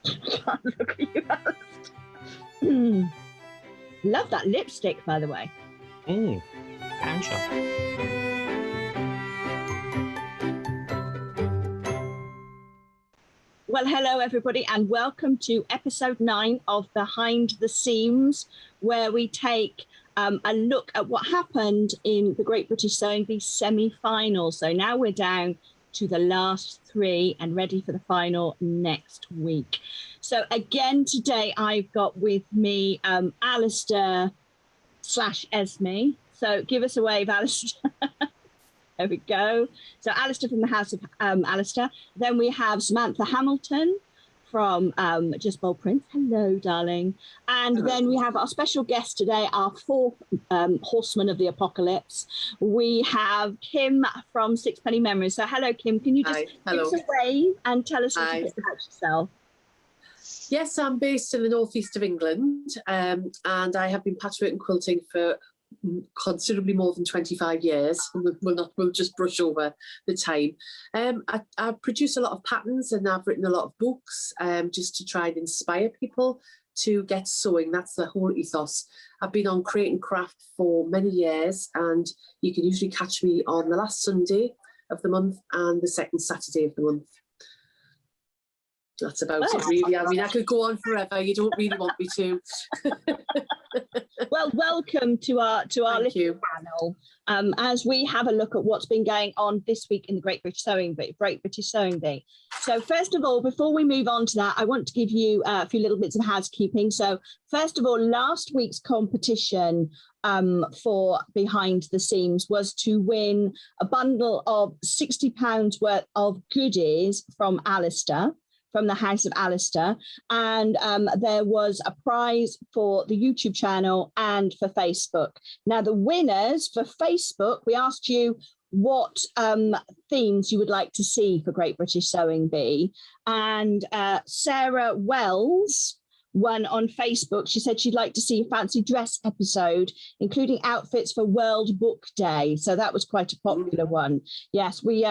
Look at you, Alistair. Love that lipstick, by the way. Pound shop. Well, hello, everybody, and welcome to episode 9 of Behind the Seams, where we take a look at what happened in the Great British Sewing Bee semi-final. So now we're down to the last 3 and ready for the final next week. So again, today I've got with me Alistair / Esme. So give us a wave, Alistair. There we go. So Alistair from the House of Alistair. Then we have Samantha Hamilton from Just Bold Prince. Hello, darling. And Hello. Then we have our special guest today, our 4th horseman of the apocalypse. We have Kim from Sixpenny Memories. So hello, Kim. Can you just give us a wave and tell us a little bit about yourself? Yes, I'm based in the northeast of England, and I have been patchwork and quilting for considerably more than 25 years. We'll just brush over the time. I produce a lot of patterns and I've written a lot of books just to try and inspire people to get sewing. That's the whole ethos. I've been on Create and Craft for many years, and you can usually catch me on the last Sunday of the month and the second Saturday of the month. That's about it, really. I mean, I could go on forever. You don't really want me to. Well, welcome to our little panel. As we have a look at what's been going on this week in the Great British Sewing Bee. So first of all, before we move on to that, I want to give you a few little bits of housekeeping. So first of all, last week's competition for Behind the Seams was to win a bundle of £60 worth of goodies from Alistair, from the House of Alistair, and there was a prize for the YouTube channel and for Facebook. Now, the winners for Facebook, we asked you what themes you would like to see for Great British Sewing Bee, and Sarah Wells won on Facebook. She said she'd like to see a fancy dress episode, including outfits for World Book Day. So that was quite a popular one. Yes, we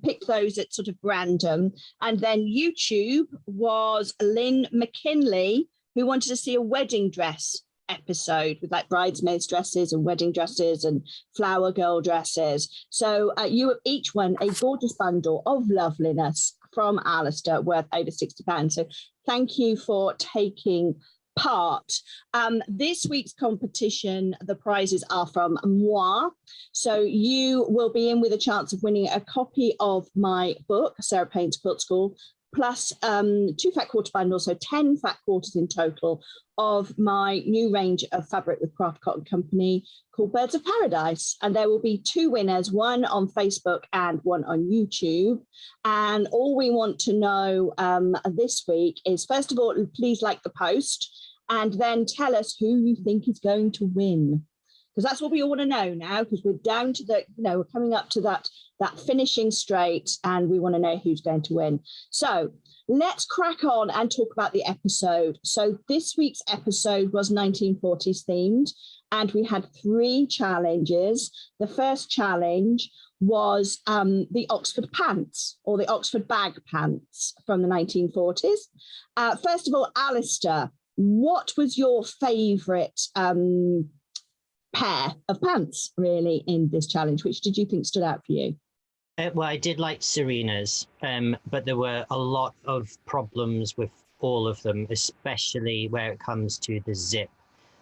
picked those at sort of random. And then YouTube was Lynn McKinley, who wanted to see a wedding dress episode with like bridesmaids dresses and wedding dresses and flower girl dresses. So you have each won a gorgeous bundle of loveliness from Alistair worth over £60. So thank you for taking part. This week's competition, the prizes are from moi. So you will be in with a chance of winning a copy of my book, Sarah Payne's Quilt School, plus 2 fat quarter bundles, so 10 fat quarters in total of my new range of fabric with Craft Cotton Company called Birds of Paradise. And there will be 2 winners, one on Facebook and one on YouTube. And all we want to know this week is, first of all, please like the post and then tell us who you think is going to win. Because that's what we all want to know now, because we're down to the, we're coming up to that finishing straight and we want to know who's going to win. So let's crack on and talk about the episode. So this week's episode was 1940s themed, and we had 3 challenges. The first challenge was the Oxford pants, or the Oxford bag pants from the 1940s. First of all, Alistair, what was your favourite pair of pants, really, in this challenge? Which did you think stood out for you? Well, I did like Serena's, but there were a lot of problems with all of them, especially where it comes to the zip,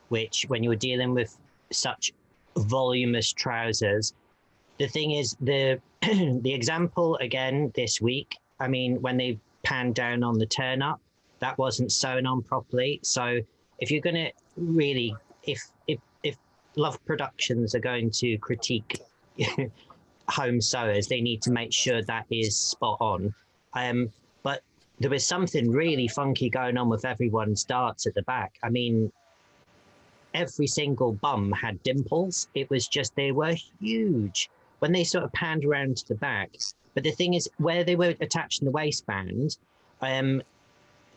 which when you're dealing with such voluminous trousers, the thing is, the example again this week, I mean, when they panned down on the turn up, that wasn't sewn on properly. So if you're going to really, if Love Productions are going to critique home sewers, they need to make sure that is spot on. But there was something really funky going on with everyone's darts at the back. I mean, every single bum had dimples. It was just, they were huge when they sort of panned around to the back. But the thing is, where they were attached in the waistband,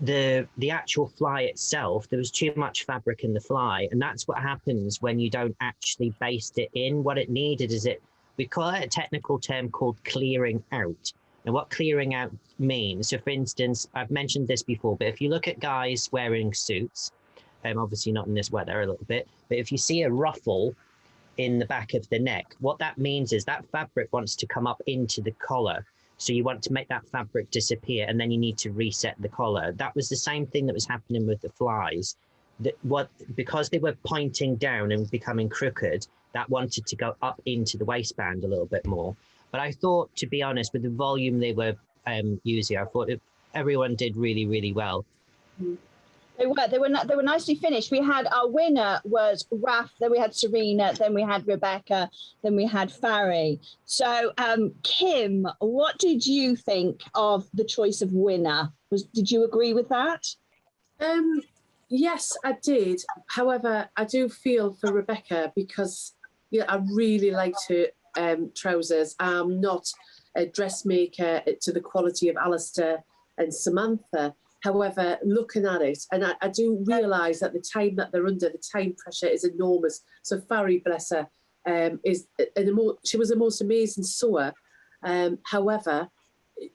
the actual fly itself, there was too much fabric in the fly, and that's what happens when you don't actually baste it in. What it needed is we call it a technical term called clearing out, Now, what clearing out means, so for instance, I've mentioned this before, but if you look at guys wearing suits, obviously not in this weather a little bit, but if you see a ruffle in the back of the neck, what that means is that fabric wants to come up into the collar. So you want to make that fabric disappear, and then you need to reset the collar. That was the same thing that was happening with the flies. Because they were pointing down and becoming crooked, that wanted to go up into the waistband a little bit more. But I thought, to be honest, with the volume they were using, I thought everyone did really, really well. They were nicely finished. We had our winner was Raf, then we had Serena, then we had Rebecca, then we had Farry. So Kim, what did you think of the choice of winner? Did you agree with that? Yes, I did. However, I do feel for Rebecca because I really liked her trousers. I'm not a dressmaker to the quality of Alistair and Samantha. However, looking at it, and I do realise that the time that they're under, the time pressure is enormous. So Farry, bless her, she was the most amazing sewer. However,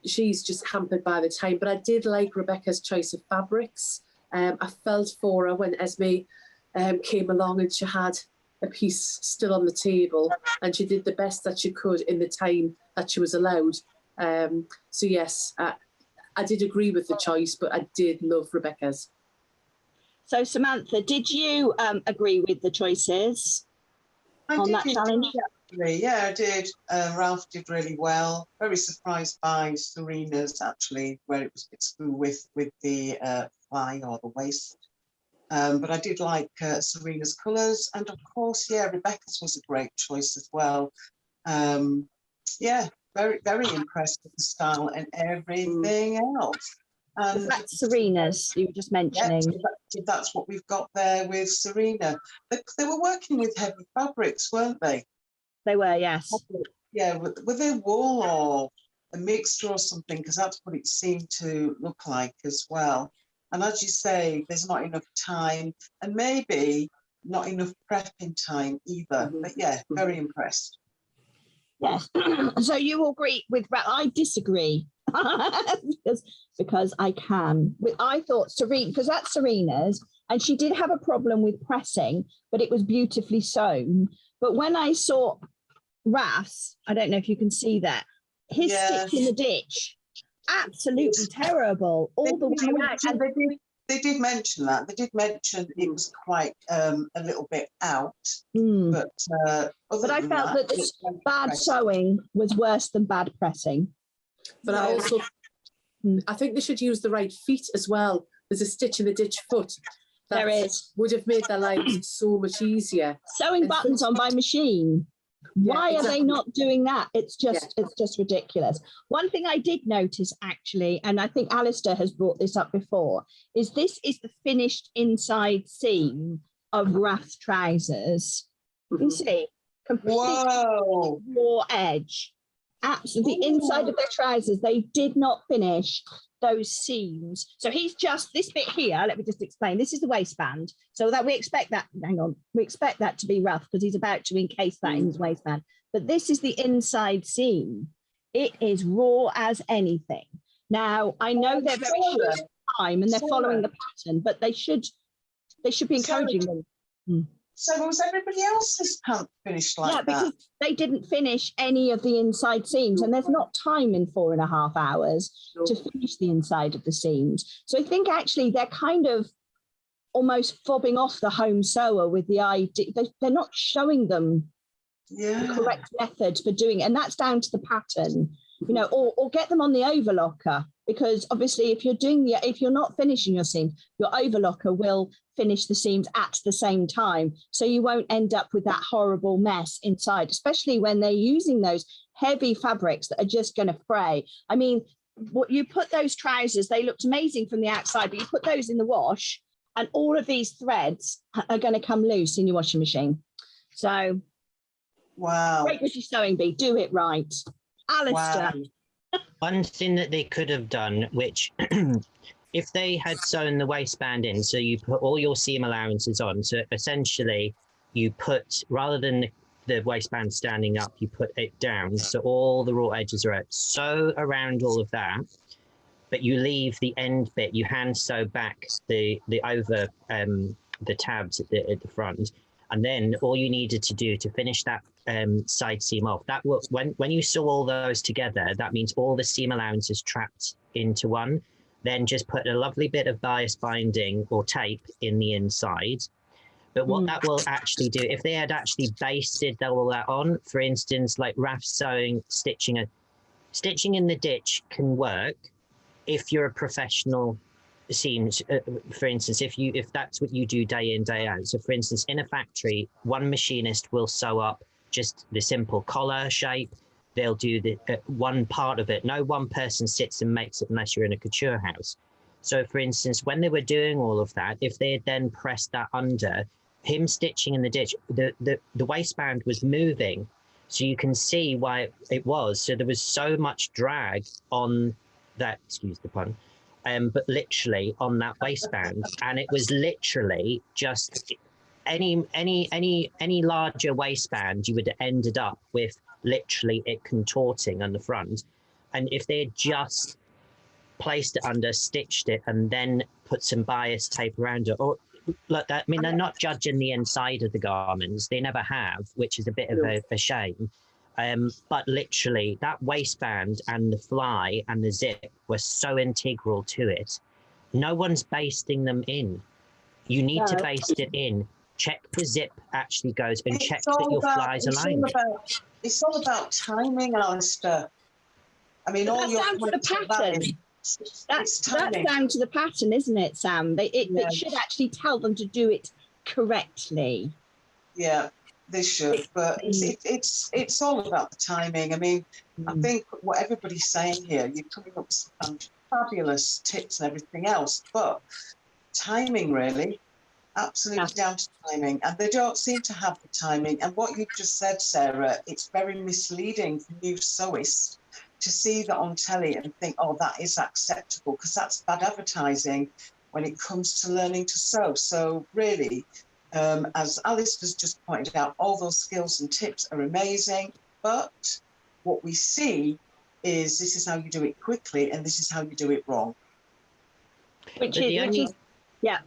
she's just hampered by the time. But I did like Rebecca's choice of fabrics. I felt for her when Esme came along and she had a piece still on the table, and she did the best that she could in the time that she was allowed. So yes, I did agree with the choice, but I did love Rebecca's. So Samantha, did you agree with the choices on that challenge? Yeah, I did. Ralph did really well. Very surprised by Serena's, actually, where it was a bit screw with the fly or the waist. But I did like Serena's colours, and of course, yeah, Rebecca's was a great choice as well. Yeah, very, very impressed with the style and everything else. And that's Serena's you were just mentioning. Yeah, that's what we've got there with Serena. They were working with heavy fabrics, weren't they? They were, yes. Yeah, were they wool or a mixture or something? Because that's what it seemed to look like as well. And as you say, there's not enough time, and maybe not enough prepping time either. But yeah, very impressed. Yes. So you all agree with I disagree because I can. I thought Serena, because that's Serena's, and she did have a problem with pressing, but it was beautifully sewn. But when I saw Raf's, I don't know if you can see that, his stitch in the ditch, absolutely terrible all the way out. And they did mention that. They did mention it was quite a little bit out. But I felt that this bad sewing was worse than bad pressing. But I also, I think they should use the right feet as well. There's a stitch in the ditch foot. There is. Would have made their lives so much easier. Sewing buttons on by machine. Why are they not doing that? It's just ridiculous. One thing I did notice actually, and I think Alistair has brought this up before, is this is the finished inside seam of Raf's trousers. You see, completely raw edge. Absolutely, the inside of their trousers, they did not finish those seams. So he's just, this bit here, let me just explain, this is the waistband. So that we expect that, we expect that to be rough because he's about to encase that in his waistband. But this is the inside seam. It is raw as anything. Now, I know they're very short time and they're following the pattern, but they should be encouraging them. So was everybody else's pant finished like that? Yeah, because they didn't finish any of the inside seams, and there's not time in 4.5 hours to finish the inside of the seams. So I think actually they're kind of almost fobbing off the home sewer with the idea. They're not showing them the correct method for doing it, and that's down to the pattern, you know, or get them on the overlocker, because obviously if you're not finishing your seams, your overlocker will finish the seams at the same time, so you won't end up with that horrible mess inside, especially when they're using those heavy fabrics that are just going to fray. I mean, what you put those trousers, they looked amazing from the outside, but you put those in the wash and all of these threads are going to come loose in your washing machine. So wow, Great British Sewing Bee, do it right. Alistair. Wow. One thing that they could have done, which if they had sewn the waistband in, so you put all your seam allowances on, so essentially you put, rather than the waistband standing up, you put it down, so all the raw edges are out. Sew around all of that, but you leave the end bit. You hand sew back the over the tabs at the front, and then all you needed to do to finish that side seam off. That will, when you sew all those together, that means all the seam allowance is trapped into one. Then just put a lovely bit of bias binding or tape in the inside. But what that will actually do, if they had actually basted all that on, for instance, like raft sewing, stitching in the ditch can work if you're a professional seams. For instance, if that's what you do day in, day out. So for instance, in a factory, one machinist will sew up just the simple collar shape. They'll do the one part of it. No one person sits and makes it unless you're in a couture house. So for instance, when they were doing all of that, if they had then pressed that under, him stitching in the ditch, the waistband was moving. So you can see why it was. So there was so much drag on that, excuse the pun, but literally on that waistband. And it was literally just any larger waistband, you would have ended up with literally it contorting on the front. And if they had just placed it under, stitched it, and then put some bias tape around it, or look, that, I mean, they're not judging the inside of the garments. They never have, which is a bit of a shame. But literally that waistband and the fly and the zip were so integral to it. No one's basting them in. You need to baste it in. Check the zip actually goes, and check that your flies aligned. It's all about timing, Alistair. I mean, all your down to the pattern. That's down to the pattern, isn't it, Sam? It should actually tell them to do it correctly. Yeah, they should, but it's all about the timing. I mean, I think what everybody's saying here, you're coming up with some fabulous tips and everything else, but timing really, absolutely down to timing, and they don't seem to have the timing. And what you've just said, Sarah, it's very misleading for new sewists to see that on telly and think, oh, that is acceptable, because that's bad advertising when it comes to learning to sew. So really, as Alistair's just pointed out, all those skills and tips are amazing, but what we see is this is how you do it quickly and this is how you do it wrong. Yeah.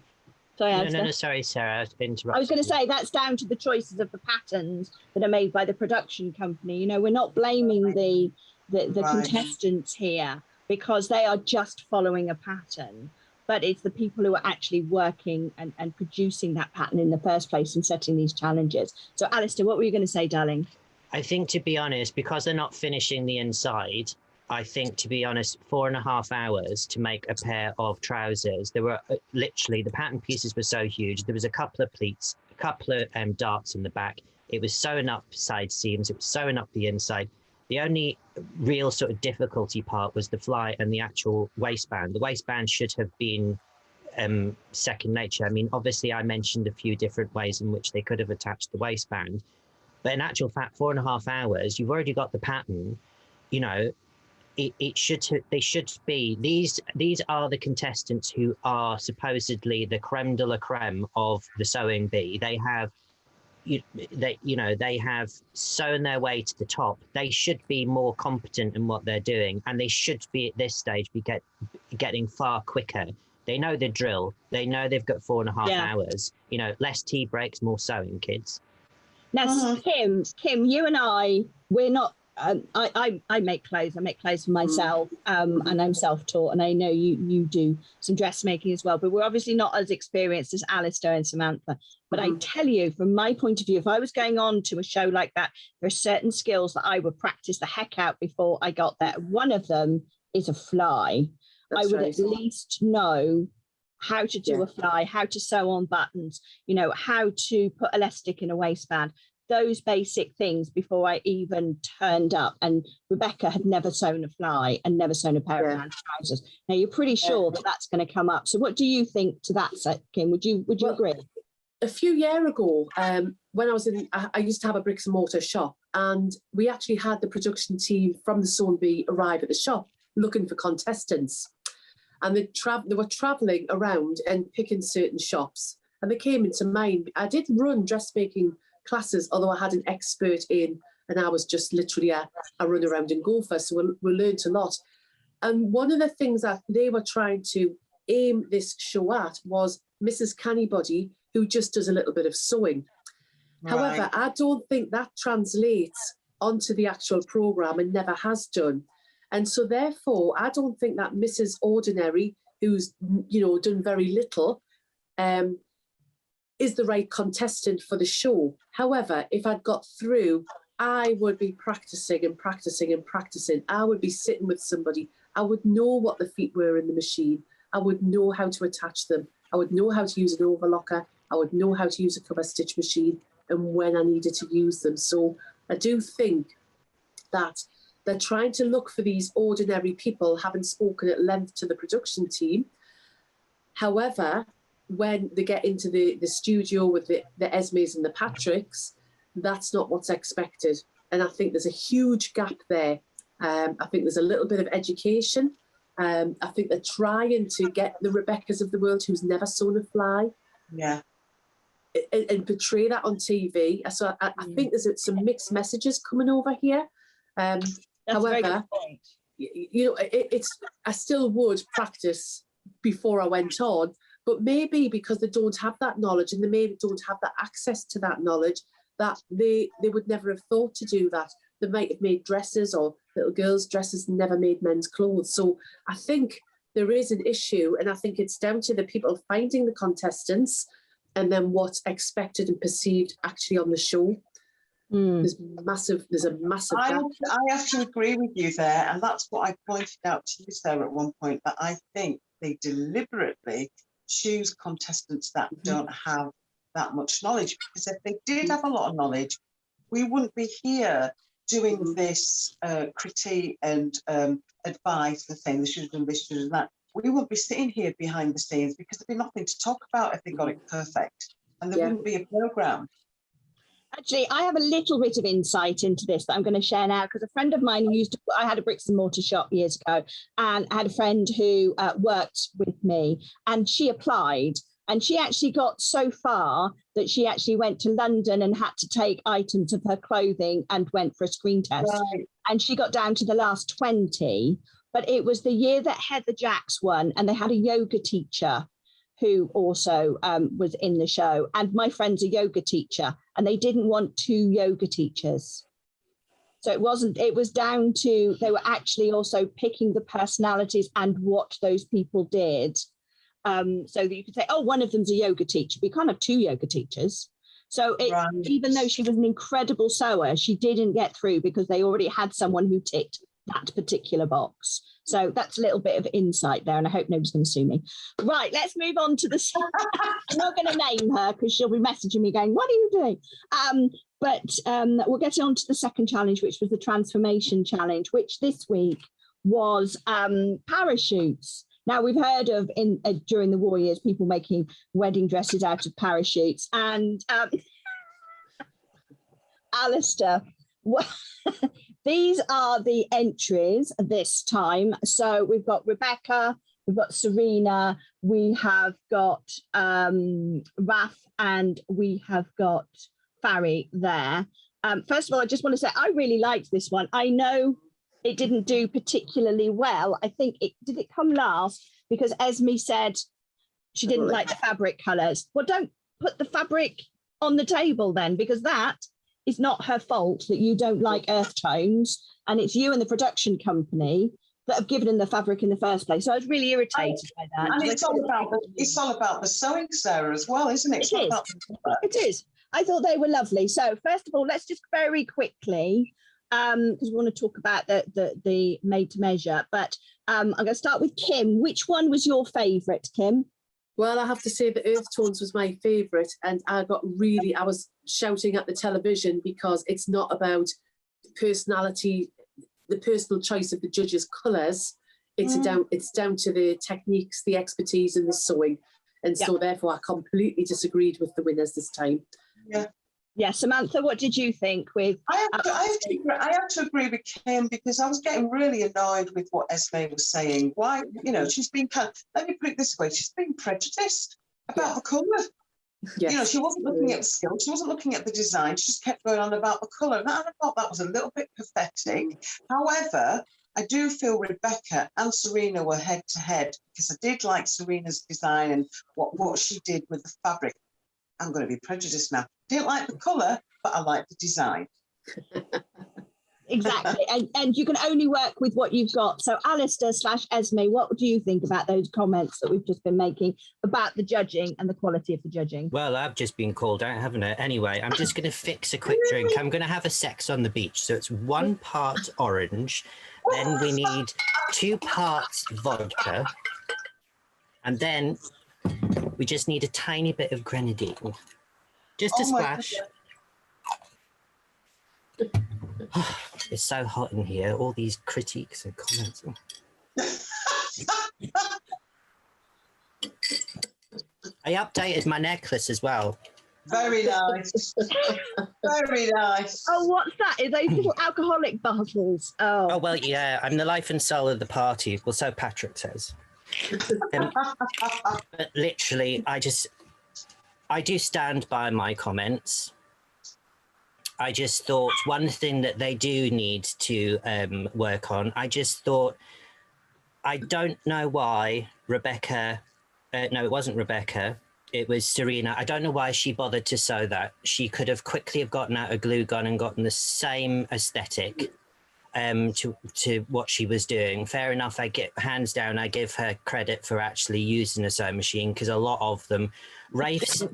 Sorry, no, sorry, Sarah, I interrupted. I was going to say that's down to the choices of the patterns that are made by the production company. You know, we're not blaming the contestants here because they are just following a pattern, but it's the people who are actually working and producing that pattern in the first place and setting these challenges. So Alistair, what were you going to say, darling? I think, to be honest, because they're not finishing the inside, I think, to be honest, 4.5 hours to make a pair of trousers. There were literally, the pattern pieces were so huge. There was a couple of pleats, a couple of darts in the back. It was sewing up side seams. It was sewing up the inside. The only real sort of difficulty part was the fly and the actual waistband. The waistband should have been second nature. I mean, obviously, I mentioned a few different ways in which they could have attached the waistband. But in actual fact, 4.5 hours, you've already got the pattern. You know, they should be, these are the contestants who are supposedly the creme de la creme of the sewing bee. They have they have sewn their way to the top. They should be more competent in what they're doing, and they should be at this stage be getting far quicker. They know the drill. They know they've got 4.5 hours. You know, less tea breaks, more sewing, kids. Now, Kim, you and we're not. I make clothes. I make clothes for myself, and I'm self-taught. And I know you do some dressmaking as well. But we're obviously not as experienced as Alistair and Samantha. But I tell you, from my point of view, if I was going on to a show like that, there are certain skills that I would practice the heck out before I got there. One of them is a fly. I would at least know how to do a fly, how to sew on buttons, you know, how to put elastic in a waistband. Those basic things before I even turned up. And Rebecca had never sewn a fly and never sewn a pair of hand trousers. Now you're pretty sure that that's going to come up. So what do you think to that, Kim? Would you agree? A few years ago, when I used to have a bricks and mortar shop, and we actually had the production team from the Sewing Bee arrive at the shop looking for contestants, and they were travelling around and picking certain shops, and they came into mine. I did run dressmaking classes, although I had an expert in, and I was just literally a run around and gopher. So we learned a lot. And one of the things that they were trying to aim this show at was Mrs. Cannybody, who just does a little bit of sewing. Right. However, I don't think that translates onto the actual programme and never has done. And so therefore, I don't think that Mrs. Ordinary, who's, you know, done very little, is the right contestant for the show. However, if I'd got through, I would be practising and practising and practising. I would be sitting with somebody. I would know what the feet were in the machine. I would know how to attach them. I would know how to use an overlocker. I would know how to use a cover stitch machine and when I needed to use them. So I do think that they're trying to look for these ordinary people, having spoken at length to the production team. However, when they get into the studio with the Esmes and the Patricks, that's not what's expected. And I think there's a huge gap there. I think there's a little bit of education. I think they're trying to get the Rebeccas of the world who's never sewn a fly. Yeah. And portray that on TV. So I think there's some mixed messages coming over here. However, you know, I still would practice before I went on, but maybe because they don't have that knowledge and they maybe don't have that access to that knowledge, that they would never have thought to do that. They might have made dresses or little girls' dresses and never made men's clothes. So I think there is an issue, and I think it's down to the people finding the contestants and then what's expected and perceived actually on the show. There's a massive gap. I have to agree with you there, and that's what I pointed out to you, Sarah, at one point, that I think they deliberately choose contestants that don't have that much knowledge, because if they did have a lot of knowledge, we wouldn't be here doing this critique and advice, the thing, they should have done this, should have done that. We wouldn't be sitting here behind the scenes because there'd be nothing to talk about if they got it perfect, and there wouldn't be a programme. Actually, I have a little bit of insight into this that I'm going to share now, because a friend of mine I had a bricks and mortar shop years ago, and I had a friend who worked with me, and she applied, and she actually got so far that she actually went to London and had to take items of her clothing and went for a screen test. Right. And she got down to the last 20, but it was the year that Heather Jacks won, and they had a yoga teacher who also was in the show. And my friend's a yoga teacher, and they didn't want 2 yoga teachers. So it was down to, they were actually also picking the personalities and what those people did. So that you could say, oh, one of them's a yoga teacher, but you can't have 2 yoga teachers. So even though she was an incredible sewer, she didn't get through because they already had someone who ticked that particular box. So that's a little bit of insight there, and I hope nobody's going to sue me. Right, let's move on to the... I'm not going to name her because she'll be messaging me going, what are you doing? But we'll get on to the second challenge, which was the transformation challenge, which this week was parachutes. Now, we've heard of, during the war years, people making wedding dresses out of parachutes. And Alistair, these are the entries this time. So we've got Rebecca, we've got Serena, we have got Raf, and we have got Farry there. First of all, I just want to say I really liked this one. I know it didn't do particularly well. I think did it come last because Esme said she didn't like the fabric colours. Well, don't put the fabric on the table then, because that is not her fault that you don't like earth tones, and it's you and the production company that have given them the fabric in the first place. So I was really irritated by that. And it's all about the sewing, Sarah, as well, isn't it? It is. I thought they were lovely. So first of all, let's just very quickly, because we want to talk about the made to measure, but I'm going to start with Kim. Which one was your favourite, Kim? Well, I have to say the earth tones was my favourite, and I was shouting at the television because it's not about personality, the personal choice of the judges' colours. It's down to the techniques, the expertise, and the sewing, and so therefore I completely disagreed with the winners this time. Yeah, Samantha, what did you think? I have to agree with Kim, because I was getting really annoyed with what Esme was saying. Why, she's been let me put it this way, she's been prejudiced about the colour. Yes. You know, she wasn't looking at the skill, she wasn't looking at the design, she just kept going on about the colour. And I thought that was a little bit pathetic. However, I do feel Rebecca and Serena were head to head, because I did like Serena's design and what she did with the fabric. I'm going to be prejudiced now. Didn't like the colour, but I like the design. Exactly. And you can only work with what you've got. So Alistair / Esme, what do you think about those comments that we've just been making about the judging and the quality of the judging? Well, I've just been called out, haven't I? Anyway, I'm just going to fix a quick drink. I'm going to have a sex on the beach. So it's 1 part orange. Then we need 2 parts vodka. And then we just need a tiny bit of grenadine. Just a splash. It's so hot in here, all these critiques and comments. I updated my necklace as well. Very nice. Very nice. Oh, what's that? Are those little alcoholic bottles? Oh, well, yeah, I'm the life and soul of the party. Well, so Patrick says. But literally, I do stand by my comments. I just thought one thing that they do need to work on, I just thought, I don't know why Rebecca, no, it wasn't Rebecca, it was Serena. I don't know why she bothered to sew that. She could have quickly have gotten out a glue gun and gotten the same aesthetic to what she was doing. Fair enough, hands down, I give her credit for actually using a sewing machine, because a lot of them, Rafe's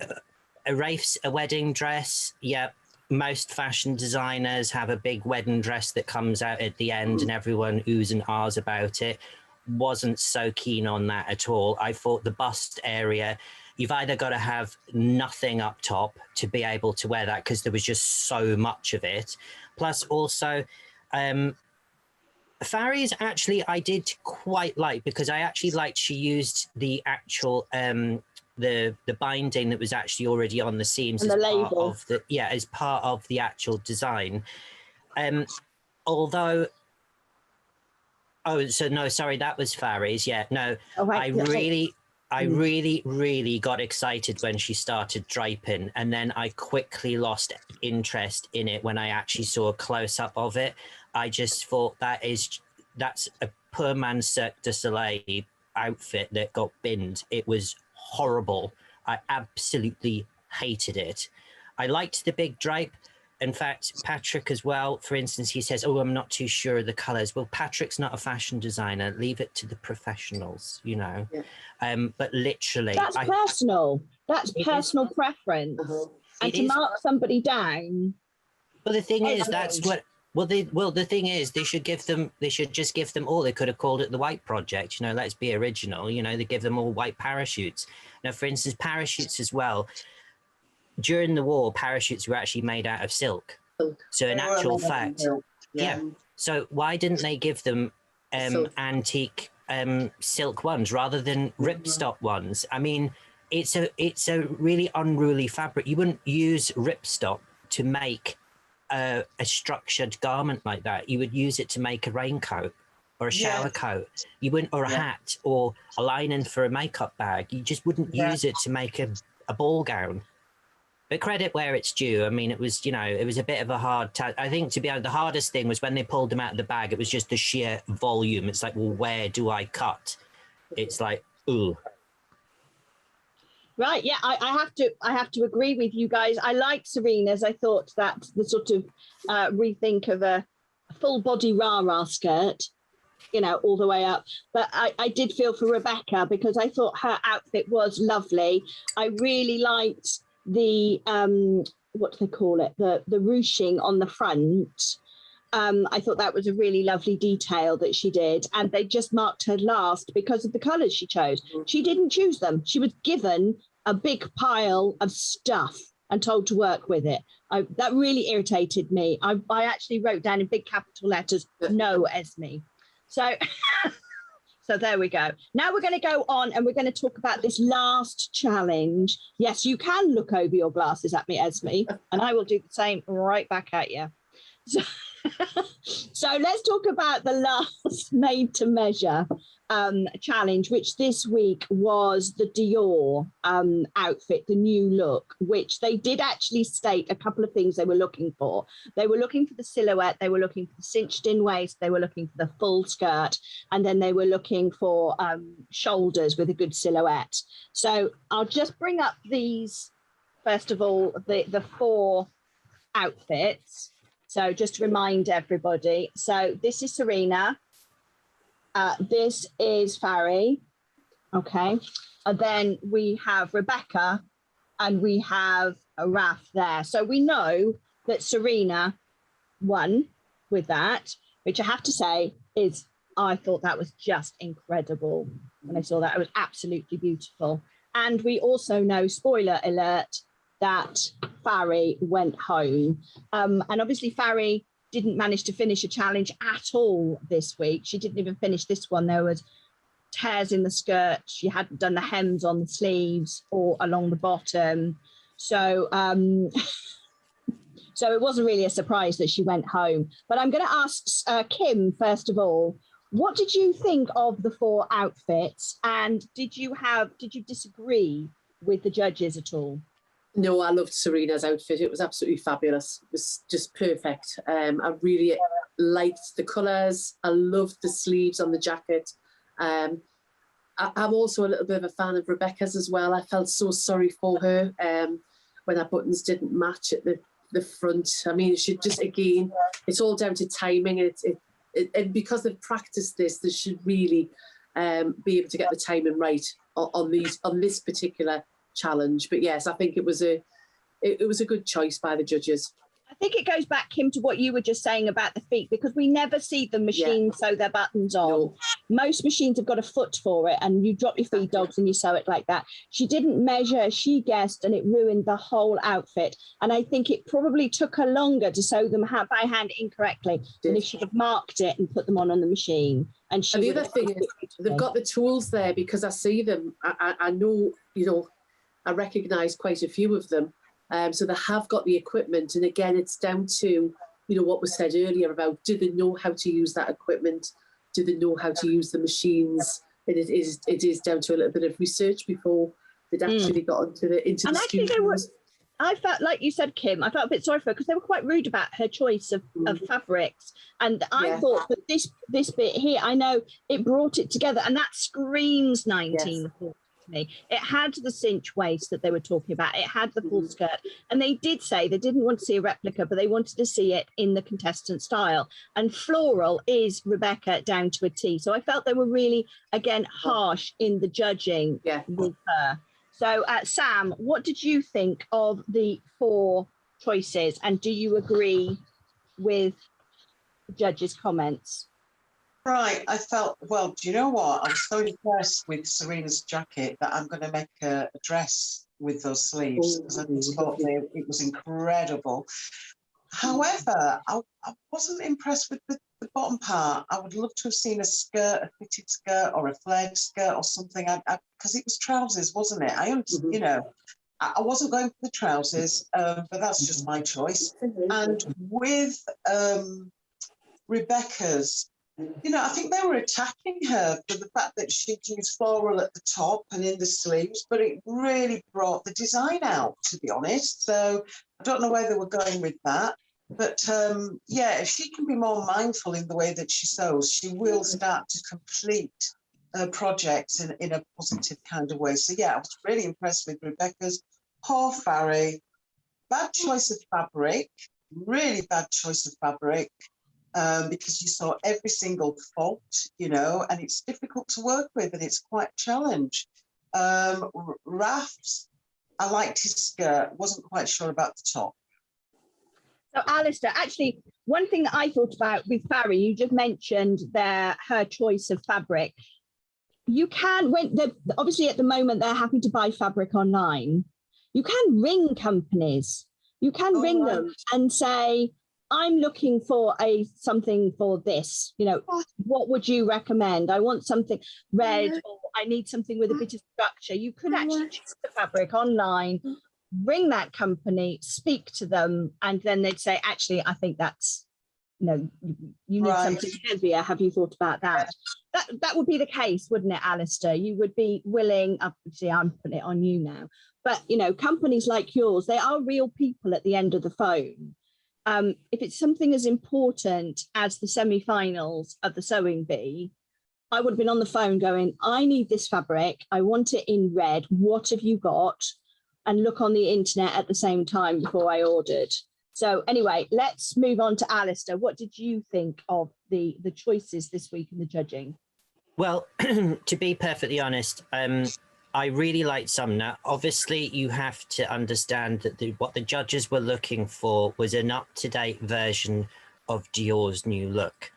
a wedding dress, yeah. Most fashion designers have a big wedding dress that comes out at the end and everyone oohs and ahs about it. Wasn't so keen on that at all. I thought the bust area, you've either got to have nothing up top to be able to wear that, because there was just so much of it. Plus also, Farry's actually I did quite like, because I actually liked she used the actual the binding that was actually already on the seams as part of the as part of the actual design. Although that was Farry's. Yeah, no, I really got excited when she started draping, and then I quickly lost interest in it when I actually saw a close-up of it. I just thought that's a poor man's Cirque du Soleil outfit that got binned. It was horrible. I absolutely hated it. I liked the big drape. In fact, Patrick as well, for instance, he says, oh, I'm not too sure of the colours. Well, Patrick's not a fashion designer. Leave it to the professionals, you know. Yeah. But literally... That's personal. That's personal preference. And to mark somebody down... Well, the thing is, that's what... Well, the thing is, they should just give them all. They could have called it the White Project. You know, let's be original. You know, they give them all white parachutes. Now, for instance, parachutes as well. During the war, parachutes were actually made out of silk. So in actual fact, yeah. So why didn't they give them antique silk ones rather than ripstop ones? I mean, it's a really unruly fabric. You wouldn't use ripstop to make a structured garment like that. You would use it to make a raincoat or a shower coat. You wouldn't, or a hat or a lining for a makeup bag. You just wouldn't use it to make a ball gown. But credit where it's due. I mean, it was, you know, it was a bit of a hard task. I think, to be honest, the hardest thing was when they pulled them out of the bag, it was just the sheer volume. It's like, well, where do I cut? It's like, ooh. Right, yeah, I have to agree with you guys. I like Serena's. I thought that the sort of rethink of a full body rah-rah skirt, you know, all the way up. But I did feel for Rebecca, because I thought her outfit was lovely. I really liked the what do they call it? The ruching on the front. I thought that was a really lovely detail that she did, and they just marked her last because of the colours she chose. She didn't choose them. She was given a big pile of stuff and told to work with it. That really irritated me. I actually wrote down in big capital letters, no, Esme. So, so there we go. Now we're going to go on and we're going to talk about this last challenge. Yes, you can look over your glasses at me, Esme, and I will do the same right back at you. So, so let's talk about the last made to measure. challenge, which this week was the Dior outfit, the new look, which they did actually state a couple of things they were looking for. They were looking for the silhouette, they were looking for the cinched in waist, they were looking for the full skirt, and then they were looking for shoulders with a good silhouette. So I'll just bring up these, first of all, the 4 outfits. So just to remind everybody, so this is Serena. This is Farry, okay, and then we have Rebecca and we have a Raf there. So we know that Serena won with that, which I have to say is, I thought that was just incredible. When I saw that, it was absolutely beautiful. And we also know, spoiler alert, that Farry went home. And obviously Farry didn't manage to finish a challenge at all this week. She didn't even finish this one. There was tears in the skirt. She hadn't done the hems on the sleeves or along the bottom. So, so it wasn't really a surprise that she went home. But I'm going to ask Kim, first of all, what did you think of the 4 outfits? And did you disagree with the judges at all? No, I loved Serena's outfit. It was absolutely fabulous. It was just perfect. I really liked the colours. I loved the sleeves on the jacket. I'm also a little bit of a fan of Rebecca's as well. I felt so sorry for her when her buttons didn't match at the front. I mean, she just, again, it's all down to timing. And because they've practiced this, they should really be able to get the timing right on this particular challenge. But yes, I think it was a good choice by the judges. I think it goes back, Kim, to what you were just saying about the feet, because we never see the machine sew their buttons on. No. Most machines have got a foot for it, and you drop your feed dogs and you sew it like that. She didn't measure, she guessed, and it ruined the whole outfit. And I think it probably took her longer to sew them by hand incorrectly than if she had marked it and put them on the machine. And the other thing is, they've got the tools there, because I see them. I know, I recognise quite a few of them. So they have got the equipment. And again, it's down to, what was said earlier about, do they know how to use that equipment? Do they know how to use the machines? And it is down to a little bit of research before they'd actually got into the studios. I felt, like you said, Kim, I felt a bit sorry for her because they were quite rude about her choice of fabrics. And I thought that this bit here, I know it brought it together, and that screams 1940 to me. It had the cinch waist that they were talking about. It had the full skirt. And they did say they didn't want to see a replica, but they wanted to see it in the contestant style. And floral is Rebecca down to a T. So I felt they were really, again, harsh in the judging with her. So, Sam, what did you think of the 4 choices? And do you agree with the judges' comments? Right. I felt, well, do you know what? I was so impressed with Serena's jacket that I'm going to make a dress with those sleeves, because I just thought it was incredible. However, I wasn't impressed with the bottom part. I would love to have seen a skirt, a fitted skirt, or a flared skirt, or something. Because it was trousers, wasn't it? I wasn't going for the trousers, but that's just my choice. And with Rebecca's, I think they were attacking her for the fact that she'd used floral at the top and in the sleeves, but it really brought the design out, to be honest. So I don't know where they were going with that. But if she can be more mindful in the way that she sews, she will start to complete projects in a positive kind of way. So I was really impressed with Rebecca's. Poor Farry, bad choice of fabric, really bad choice of fabric. Because you saw every single fault, and it's difficult to work with, and it's quite a challenge. Raf's, I liked his skirt, wasn't quite sure about the top. So, Alistair, actually, one thing that I thought about with Farry, you just mentioned her choice of fabric. You can, obviously at the moment they're happy to buy fabric online. You can ring companies. You can ring them and say, I'm looking for something for this, what would you recommend? I want something red, or I need something with a bit of structure. You could actually choose the fabric online, ring that company, speak to them, and then they'd say, actually, I think that's, you need something heavier. Have you thought about that? that would be the case, wouldn't it, Alistair? You would be willing, obviously I'm putting it on you now, but you know, companies like yours, they are real people at the end of the phone. If it's something as important as the semi-finals of the sewing bee, I would have been on the phone going, I need this fabric, I want it in red, what have you got? And look on the internet at the same time before I ordered. So anyway, let's move on to Alistair. What did you think of the choices this week in the judging? Well, to be perfectly honest, I really liked Sumner. Obviously, you have to understand that what the judges were looking for was an up-to-date version of Dior's new look.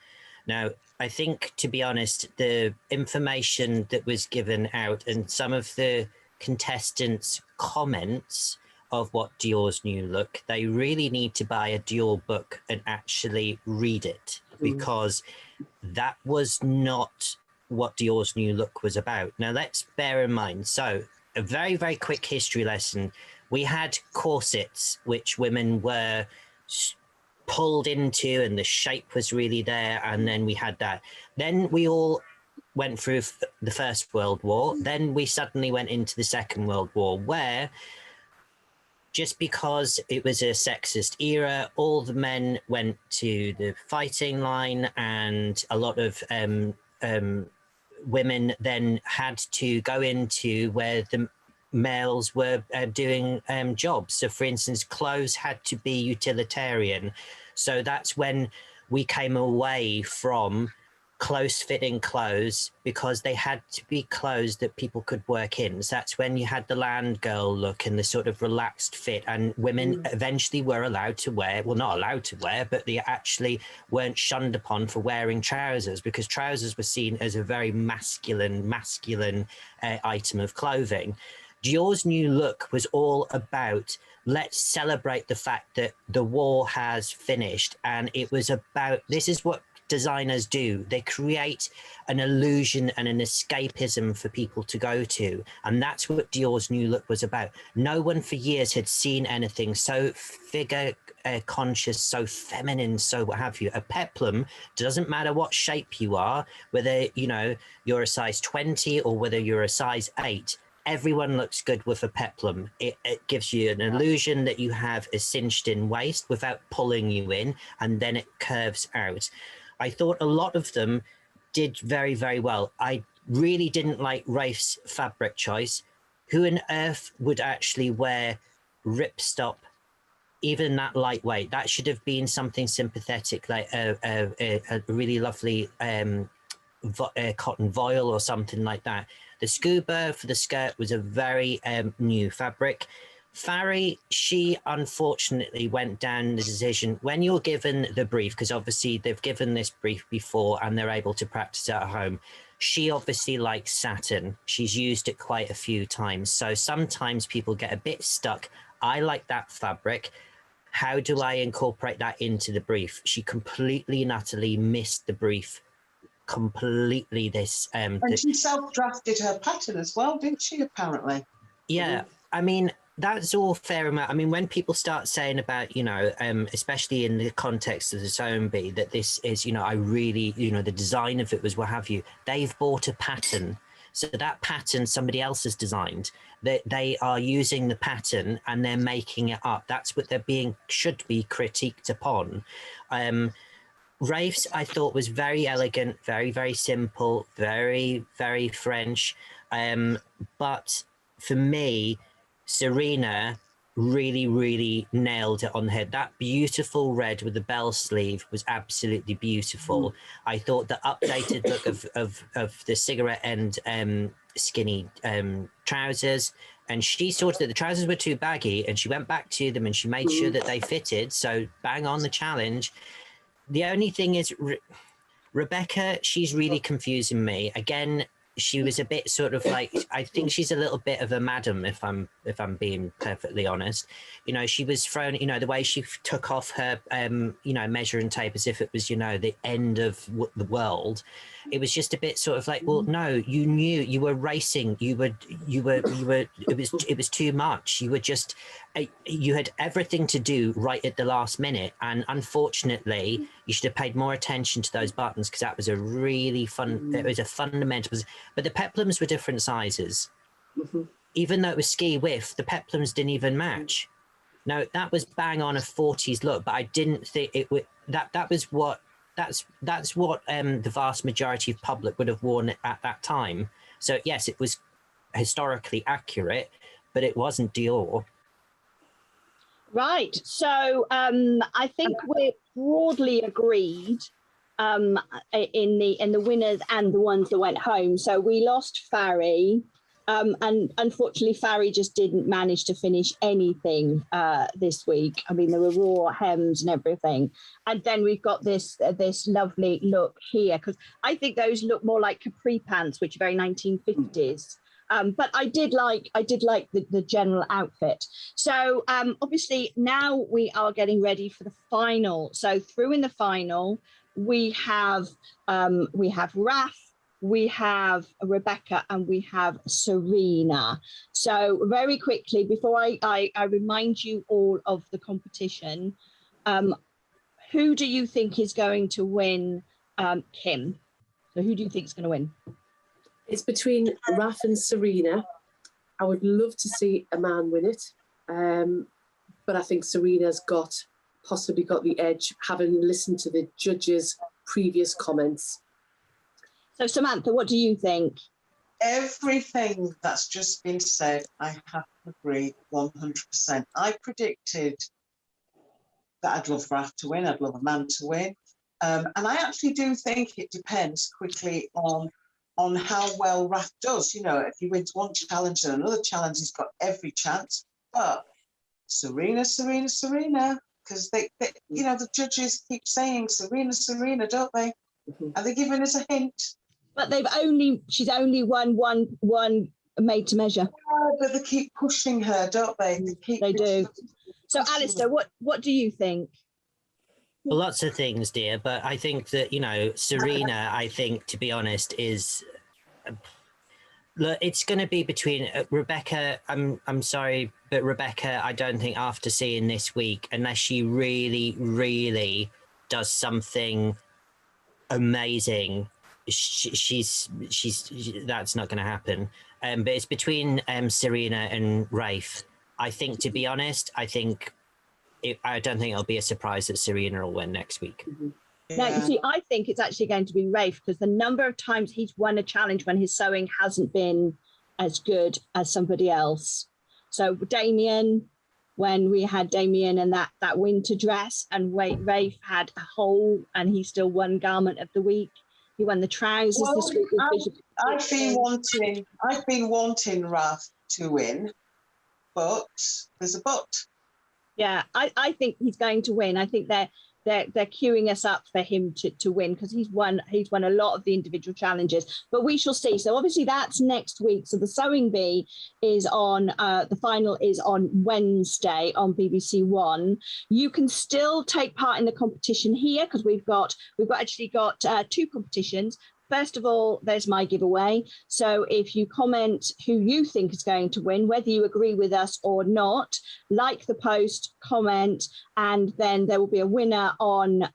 Now, I think, to be honest, the information that was given out and some of the contestants' comments of what Dior's new look, they really need to buy a Dior book and actually read it, because that was not what Dior's new look was about. Now, let's bear in mind, so a very, very quick history lesson. We had corsets, which women were pulled into, and the shape was really there, and then we had that. Then we all went through the First World War. Then we suddenly went into the Second World War, where just because it was a sexist era, all the men went to the fighting line, and a lot of women then had to go into where the males were doing jobs. So, for instance, clothes had to be utilitarian. So that's when we came away from close-fitting clothes, because they had to be clothes that people could work in. So that's when you had the land girl look and the sort of relaxed fit, and women eventually were allowed to wear, well, not allowed to wear, but they actually weren't shunned upon for wearing trousers, because trousers were seen as a very masculine item of clothing. Dior's new look was all about, let's celebrate the fact that the war has finished. And it was about, this is what designers do. They create an illusion and an escapism for people to go to. And that's what Dior's new look was about. No one for years had seen anything so figure conscious, so feminine, so what have you. A peplum, doesn't matter what shape you are, whether, you know, you're a size 20 or whether you're a size 8, everyone looks good with a peplum. It gives you an illusion that you have a cinched in waist without pulling you in, and then it curves out. I thought a lot of them did very, very well. I really didn't like Rafe's fabric choice. Who on earth would actually wear ripstop, even that lightweight? That should have been something sympathetic, like a really lovely cotton voile or something like that. The scuba for the skirt was a very new fabric. Farry, she unfortunately went down the decision, when you're given the brief, because obviously they've given this brief before and they're able to practice it at home. She obviously likes satin. She's used it quite a few times. So sometimes people get a bit stuck. I like that fabric. How do I incorporate that into the brief? She completely and utterly missed the brief completely. And she self-drafted her pattern as well, didn't she, apparently? Yeah, I mean, that's all fair amount. I mean, when people start saying about, you know, especially in the context of the sewing bee, that this is, you know, I really, you know, the design of it was what have you, they've bought a pattern. So that pattern somebody else has designed, that they are using the pattern and they're making it up. That's what they're should be critiqued upon. Rafe's, I thought, was very elegant, very, very simple, very, very French. But for me, Serena really, really nailed it on the head. That beautiful red with the bell sleeve was absolutely beautiful. I thought the updated look of the cigarette end skinny trousers, and she sorted that the trousers were too baggy, and she went back to them and she made sure that they fitted. So bang on the challenge. The only thing is, Rebecca, she's really confusing me. Again, she was a bit sort of like, I think she's a little bit of a madam, if I'm if I'm being perfectly honest. You know, she was thrown, you know, the way she took off her, you know, measuring tape as if it was, you know, the end of the world. It was just a bit sort of like, well, no, you knew, you were racing, it was too much. You were just, you had everything to do right at the last minute. And unfortunately, you should have paid more attention to those buttons, because that was a really fun, it was a fundamental, but the peplums were different sizes. Even though it was ski width, the peplums didn't even match. No, that was bang on a 40s look, but I didn't think it would, that's what the vast majority of public would have worn at that time. So yes, it was historically accurate, but it wasn't Dior. Right. So I think we're broadly agreed in the winners and the ones that went home. So we lost Farry. And unfortunately, Farry just didn't manage to finish anything this week. I mean, there were raw hems and everything. And then we've got this lovely look here, because I think those look more like capri pants, which are very 1950s. But I did like the general outfit. So obviously now we are getting ready for the final. So through in the final, we have Raf, we have Rebecca, and we have Serena. So very quickly, before I remind you all of the competition, who do you think is going to win, Kim? So who do you think is going to win? It's between Raf and Serena. I would love to see a man win it, but I think Serena's possibly got the edge, having listened to the judges' previous comments. So Samantha, what do you think? Everything that's just been said, I have to agree 100%. I predicted that I'd love Raf to win, I'd love a man to win. And I actually do think it depends quickly on how well Raf does. You know, if he wins one challenge and another challenge, he's got every chance. But Serena, because they you know, the judges keep saying Serena, don't they? Are they giving us a hint? But she's only won one made to measure. Yeah, but they keep pushing her, don't they? They do. So Alistair, what do you think? Well, lots of things, dear, but I think that, you know, Serena, I think, to be honest, is look, it's going to be between Rebecca. I'm sorry, but Rebecca, I don't think after seeing this week, unless she really, really does something amazing, she's that's not going to happen. But it's between Serena and Rafe. I think, to be honest, I don't think it'll be a surprise that Serena will win next week. Now, you see, I think it's actually going to be Rafe, because the number of times he's won a challenge when his sewing hasn't been as good as somebody else. So Damien, when we had Damien and that winter dress, and Rafe had a hole and he still won garment of the week. He won the trousers this week. I've been wanting Raf to win, but there's a but. Yeah, I think he's going to win. I think they're queuing us up for him to win, because he's won a lot of the individual challenges. But we shall see. So obviously that's next week. So the Sewing Bee is on, the final is on Wednesday on BBC One. You can still take part in the competition here, because we've actually got two competitions. First of all, there's my giveaway. So if you comment who you think is going to win, whether you agree with us or not, like the post, comment, and then there will be a winner on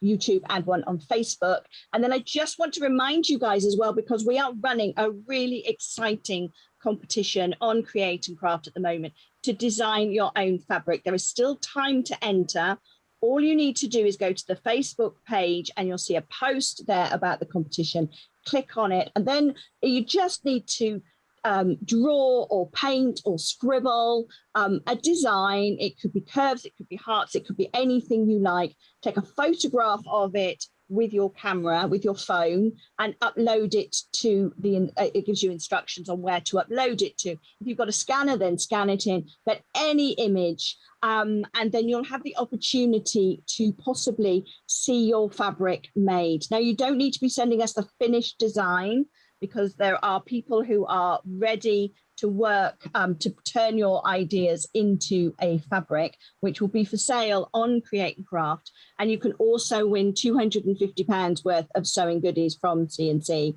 YouTube and one on Facebook. And then I just want to remind you guys as well, because we are running a really exciting competition on Create and Craft at the moment to design your own fabric. There is still time to enter. All you need to do is go to the Facebook page and you'll see a post there about the competition. Click on it, and then you just need to draw or paint or scribble a design. It could be curves, it could be hearts, it could be anything you like. Take a photograph of it with your camera, with your phone, and upload it to it gives you instructions on where to upload it to. If you've got a scanner, then scan it in, but any image, and then you'll have the opportunity to possibly see your fabric made. Now, you don't need to be sending us the finished design, because there are people who are ready to work, to turn your ideas into a fabric, which will be for sale on Create and Craft. And you can also win £250 worth of sewing goodies from C&C.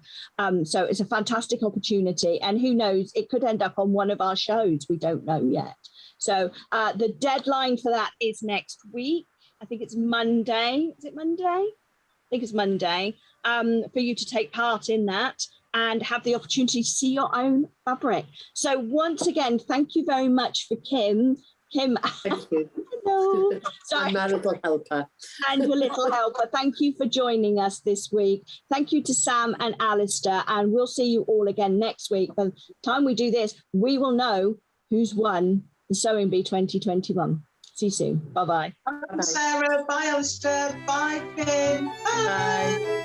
So it's a fantastic opportunity. And who knows, it could end up on one of our shows. We don't know yet. So the deadline for that is next week. I think it's Monday. Is it Monday? I think it's Monday, for you to take part in that and have the opportunity to see your own fabric. So once again, thank you very much for Kim. Kim, thank you. Hello. Sorry. I'm my little helper. And your little helper. Thank you for joining us this week. Thank you to Sam and Alistair, and we'll see you all again next week. By the time we do this, we will know who's won the Sewing Bee 2021. See you soon. Bye-bye. Bye, Sarah. Bye, Alistair. Bye, Kim. Bye. Bye.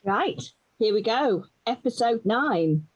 Right, here we go. Episode 9.